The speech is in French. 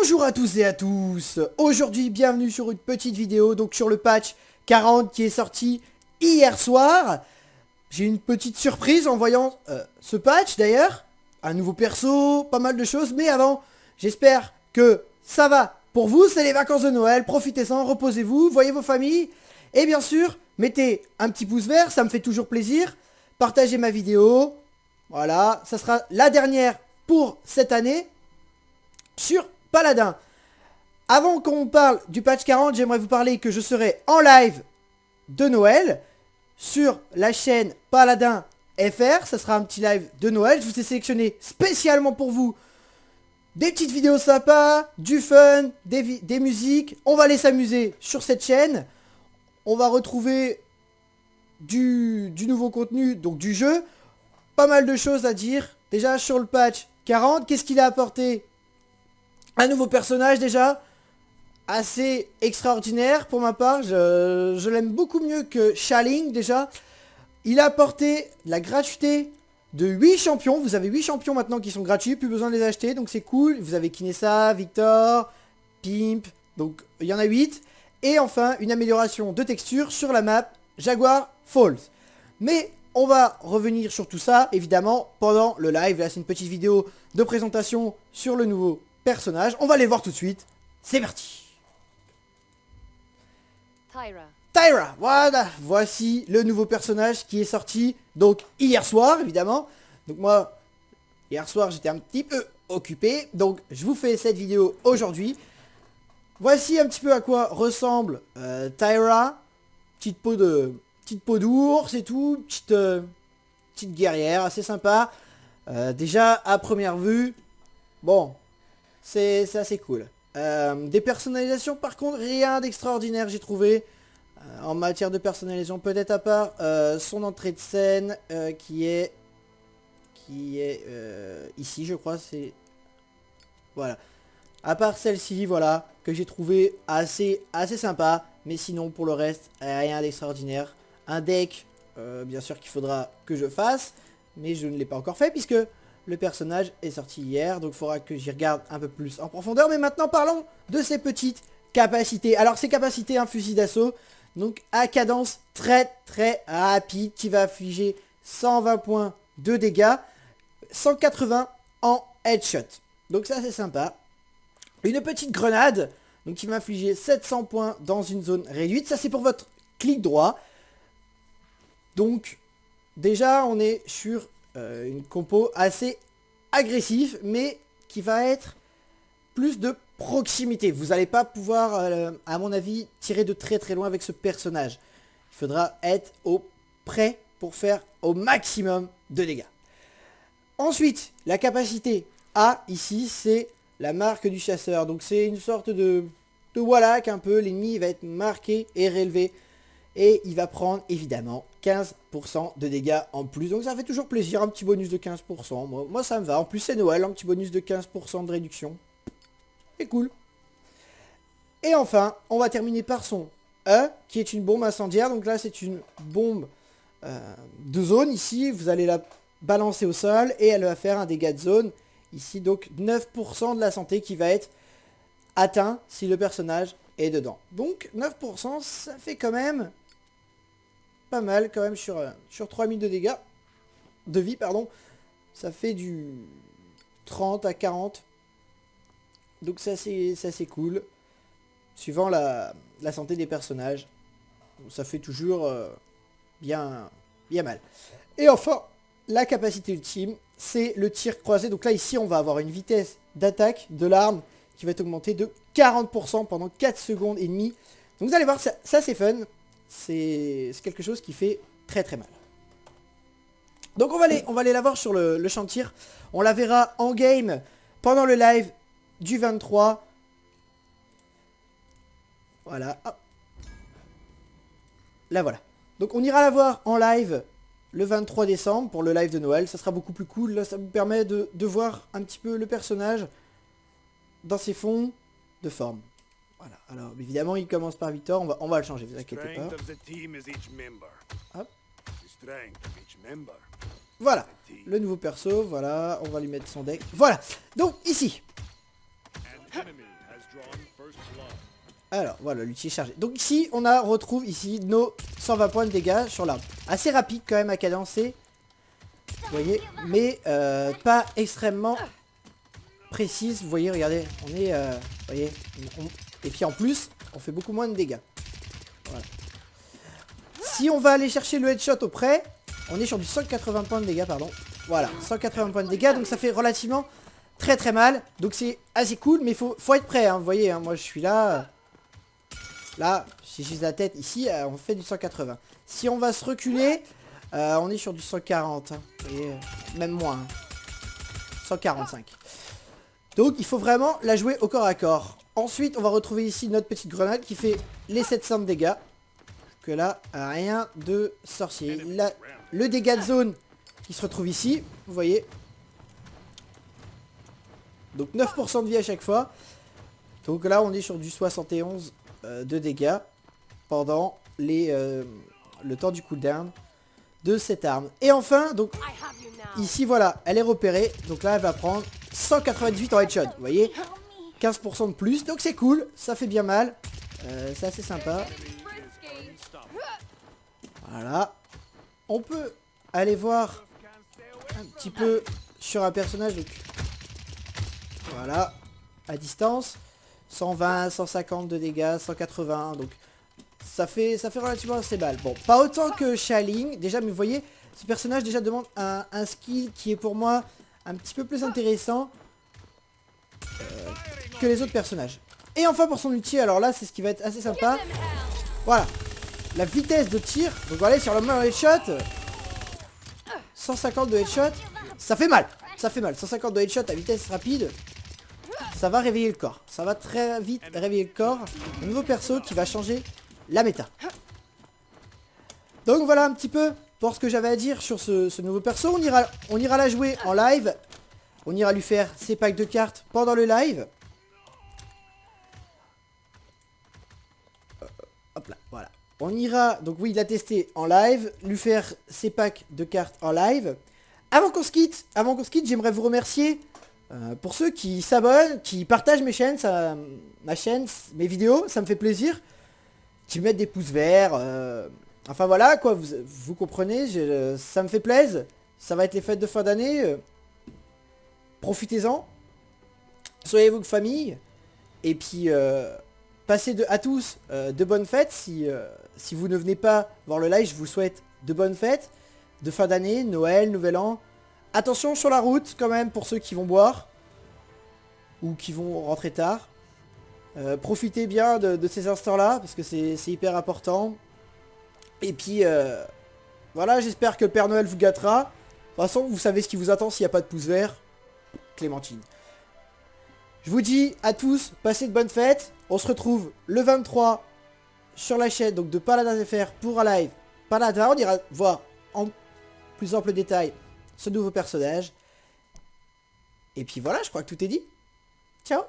Bonjour à tous et à tous. Aujourd'hui, bienvenue sur une petite vidéo, donc sur le patch 40 qui est sorti hier soir. J'ai une petite surprise en voyant ce patch d'ailleurs. Un nouveau perso, pas mal de choses, mais avant, j'espère que ça va pour vous. C'est les vacances de Noël, profitez-en, reposez-vous, voyez vos familles. Et bien sûr, mettez un petit pouce vert, ça me fait toujours plaisir. Partagez ma vidéo. Voilà, ça sera la dernière pour cette année sur Paladin. Avant qu'on parle du patch 40, j'aimerais vous parler que je serai en live de Noël sur la chaîne Paladin FR. Ça sera un petit live de Noël. Je vous ai sélectionné spécialement pour vous des petites vidéos sympas, du fun, des musiques. On va aller s'amuser sur cette chaîne. On va retrouver du nouveau contenu, donc du jeu. Pas mal de choses à dire. Déjà sur le patch 40, qu'est-ce qu'il a apporté? Un nouveau personnage déjà, assez extraordinaire pour ma part, je l'aime beaucoup mieux que Shaling déjà. Il a apporté la gratuité de 8 champions, vous avez 8 champions maintenant qui sont gratuits, plus besoin de les acheter, donc c'est cool. Vous avez Kinessa, Victor, Pimp, donc il y en a 8. Et enfin une amélioration de texture sur la map Jaguar Falls. Mais on va revenir sur tout ça évidemment pendant le live, là c'est une petite vidéo de présentation sur le nouveau personnage, on va les voir tout de suite, c'est parti. Tyra, voilà, voici le nouveau personnage qui est sorti, donc hier soir évidemment. Donc moi, hier soir j'étais un petit peu occupé, donc je vous fais cette vidéo aujourd'hui. Voici un petit peu à quoi ressemble Tyra, petite peau d'ours et tout, petite guerrière assez sympa. Déjà à première vue, bon, c'est assez cool. Des personnalisations par contre rien d'extraordinaire j'ai trouvé en matière de personnalisation, peut-être à part son entrée de scène qui est ici je crois, c'est voilà, à part celle-ci voilà que j'ai trouvé assez sympa, mais sinon pour le reste rien d'extraordinaire. Un deck bien sûr qu'il faudra que je fasse, mais je ne l'ai pas encore fait puisque le personnage est sorti hier, donc il faudra que j'y regarde un peu plus en profondeur. Mais maintenant parlons de ses petites capacités. Alors ses capacités, un fusil d'assaut, donc à cadence très rapide, qui va affliger 120 points de dégâts, 180 en headshot. Donc ça c'est sympa. Une petite grenade, donc qui va infliger 700 points dans une zone réduite. Ça c'est pour votre clic droit. Donc déjà on est sur une compo assez agressive, mais qui va être plus de proximité. Vous n'allez pas pouvoir, à mon avis, tirer de très loin avec ce personnage. Il faudra être au près pour faire au maximum de dégâts. Ensuite, la capacité A, ici, c'est la marque du chasseur. Donc c'est une sorte de Wallach un peu. L'ennemi va être marqué et relevé. Et il va prendre évidemment 15% de dégâts en plus. Donc ça fait toujours plaisir, un petit bonus de 15%. Moi ça me va. En plus c'est Noël, un petit bonus de 15% de réduction. C'est cool. Et enfin, on va terminer par son E, qui est une bombe incendiaire. Donc là c'est une bombe de zone. Ici, vous allez la balancer au sol et elle va faire un dégât de zone. Ici donc 9% de la santé qui va être atteint si le personnage est dedans. Donc 9%, ça fait quand même pas mal quand même sur 3000 de dégâts, de vie pardon, ça fait du 30 à 40, donc ça c'est cool, suivant la santé des personnages, ça fait toujours bien mal. Et enfin, la capacité ultime, c'est le tir croisé, donc là ici on va avoir une vitesse d'attaque de l'arme qui va être augmentée de 40% pendant 4 secondes et demie. Donc vous allez voir, ça c'est fun. C'est quelque chose qui fait très mal. Donc on va aller la voir sur le champ de tir. On la verra en game pendant le live du 23. Voilà. Hop. Là voilà. Donc on ira la voir en live le 23 décembre pour le live de Noël. Ça sera beaucoup plus cool. Là ça vous permet de voir un petit peu le personnage dans ses fonds de forme. Voilà, alors évidemment il commence par Victor, on va le changer, vous inquiétez pas. Hop. Voilà, le nouveau perso, voilà, on va lui mettre son deck. Voilà, donc ici, Alors voilà, l'outil est chargé. Donc ici on retrouve ici nos 120 points de dégâts sur l'arbre. Assez rapide quand même à cadencer. Vous voyez, mais pas extrêmement précise. Vous voyez, regardez, on est, vous voyez, et puis en plus, on fait beaucoup moins de dégâts. Voilà. Si on va aller chercher le headshot auprès, on est sur du 180 points de dégâts, pardon. Voilà, 180 points de dégâts, donc ça fait relativement très mal. Donc c'est assez cool, mais faut être prêt, hein, vous voyez, hein, moi je suis là. Là, si j'ai la tête ici, on fait du 180. Si on va se reculer, on est sur du 140. Hein, vous voyez, même moins. Hein, 145. Donc il faut vraiment la jouer au corps à corps. Ensuite, on va retrouver ici notre petite grenade qui fait les 700 de dégâts. Que là, rien de sorcier. Là, le dégât de zone qui se retrouve ici, vous voyez. Donc 9% de vie à chaque fois. Donc là, on est sur du 71 de dégâts pendant le temps du cooldown de cette arme. Et enfin, donc ici, voilà, elle est repérée. Donc là, elle va prendre 198 en headshot, vous voyez. 15% de plus, donc c'est cool, ça fait bien mal. C'est assez sympa. Voilà. On peut aller voir un petit peu sur un personnage. Donc, voilà, à distance. 120, 150 de dégâts, 180. Donc ça fait relativement assez mal. Bon, pas autant que Xialing. Déjà, mais vous voyez, ce personnage déjà demande un skill qui est pour moi un petit peu plus intéressant que les autres personnages. Et enfin pour son ulti, alors là c'est ce qui va être assez sympa. Voilà, la vitesse de tir. Donc voilà, sur le même headshot, 150 de headshot, ça fait mal. Ça fait mal, 150 de headshot à vitesse rapide. Ça va réveiller le corps. Ça va très vite réveiller le corps. Un nouveau perso qui va changer la méta. Donc voilà un petit peu pour ce que j'avais à dire sur ce nouveau perso. On ira la jouer en live. On ira lui faire ses packs de cartes pendant le live. Hop là, voilà. On ira, donc oui, la tester en live, lui faire ses packs de cartes en live. Avant qu'on se quitte, j'aimerais vous remercier pour ceux qui s'abonnent, qui partagent mes chaînes, ma chaîne, mes vidéos, ça me fait plaisir. Qui mettent des pouces verts, enfin voilà quoi, vous comprenez, ça me fait plaisir. Ça va être les fêtes de fin d'année. Profitez-en. Soyez avec famille. Et puis passez à tous de bonnes fêtes. Si vous ne venez pas voir le live, je vous souhaite de bonnes fêtes. De fin d'année, Noël, Nouvel An. Attention sur la route quand même pour ceux qui vont boire. Ou qui vont rentrer tard. Profitez bien de ces instants-là. Parce que c'est hyper important. Et puis voilà, j'espère que le Père Noël vous gâtera. De toute façon, vous savez ce qui vous attend s'il n'y a pas de pouce vert. Clémentine. Je vous dis à tous, passez de bonnes fêtes. On se retrouve le 23 sur la chaîne donc de Paladin FR pour un live Paladin. On ira voir en plus ample détail ce nouveau personnage. Et puis voilà, je crois que tout est dit. Ciao.